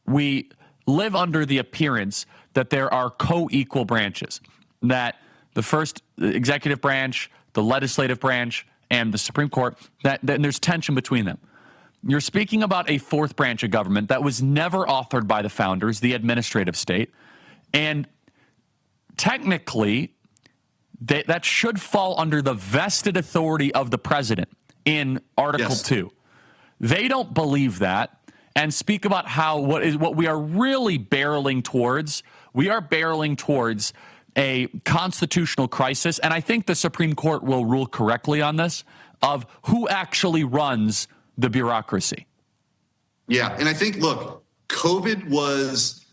we live under the appearance that there are co-equal branches, that the first executive branch, the legislative branch, and the Supreme Court, that there's tension between them. You're speaking about a fourth branch of government that was never authored by the founders, the administrative state, and technically that should fall under the vested authority of the president in Article 2. They don't believe that and speak about how what we are really barreling towards. We are barreling towards a constitutional crisis, and I think the Supreme Court will rule correctly on this, of who actually runs the bureaucracy. Yeah, and I think, look, COVID was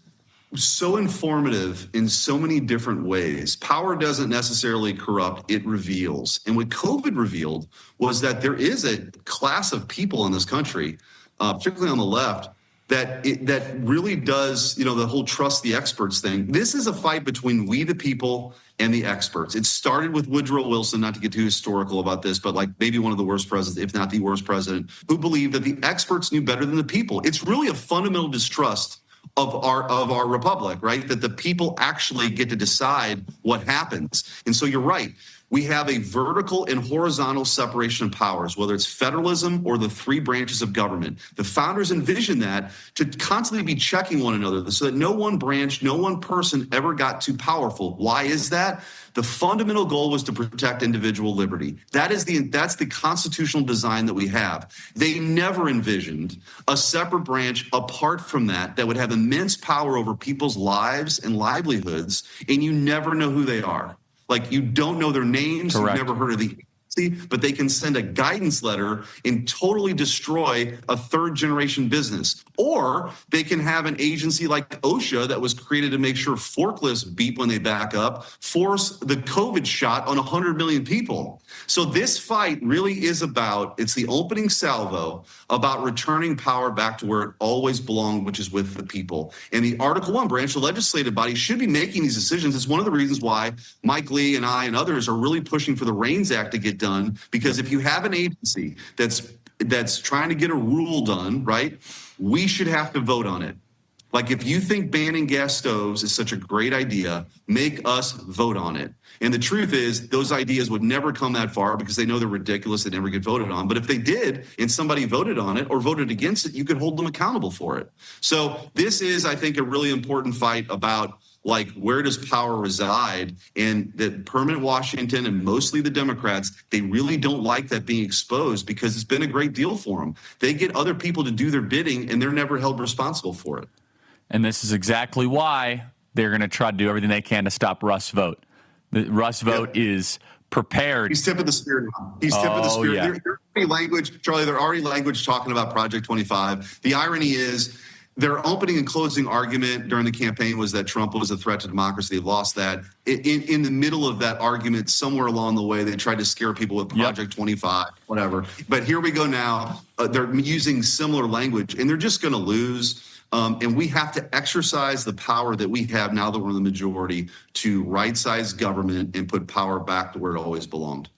so informative in so many different ways. Power doesn't necessarily corrupt, it reveals. And what COVID revealed was that there is a class of people in this country, particularly on the left, that really does, the whole trust the experts thing. This is a fight between we the people and the experts. It started with Woodrow Wilson, not to get too historical about this, but like maybe one of the worst presidents, if not the worst president, who believed that the experts knew better than the people. It's really a fundamental distrust of our republic, right? That the people actually get to decide what happens. And so you're right. We have a vertical and horizontal separation of powers, whether it's federalism or the three branches of government. The founders envisioned that to constantly be checking one another so that no one branch, no one person ever got too powerful. Why is that? The fundamental goal was to protect individual liberty. That's the constitutional design that we have. They never envisioned a separate branch apart from that would have immense power over people's lives and livelihoods, and you never know who they are. Like, you don't know their names, Correct. You've never heard of the agency, but they can send a guidance letter and totally destroy a third-generation business. Or they can have an agency like OSHA that was created to make sure forklifts beep when they back up, force the COVID shot on 100 million people. So this fight really is it's the opening salvo about returning power back to where it always belonged, which is with the people. And the Article 1 branch, the legislative body, should be making these decisions. It's one of the reasons why Mike Lee and I and others are really pushing for the REINS Act to get done, because if you have an agency that's trying to get a rule done, right, we should have to vote on it. Like, if you think banning gas stoves is such a great idea, make us vote on it. And the truth is, those ideas would never come that far because they know they're ridiculous. They never get voted on. But if they did and somebody voted on it or voted against it, you could hold them accountable for it. So this is, I think, a really important fight about, like, where does power reside? And that permanent Washington and mostly the Democrats, they really don't like that being exposed because it's been a great deal for them. They get other people to do their bidding and they're never held responsible for it. And this is exactly why they're going to try to do everything they can to stop Russ' vote. Russ' vote is prepared. He's tipping the spear now. He's tipping the spear. Yeah. There's already language, Charlie, there's already language talking about Project 25. The irony is their opening and closing argument during the campaign was that Trump was a threat to democracy. They lost that. In the middle of that argument, somewhere along the way, they tried to scare people with Project 25, whatever. But here we go now. They're using similar language, and they're just going to lose. And we have to exercise the power that we have now that we're in the majority to right-size government and put power back to where it always belonged.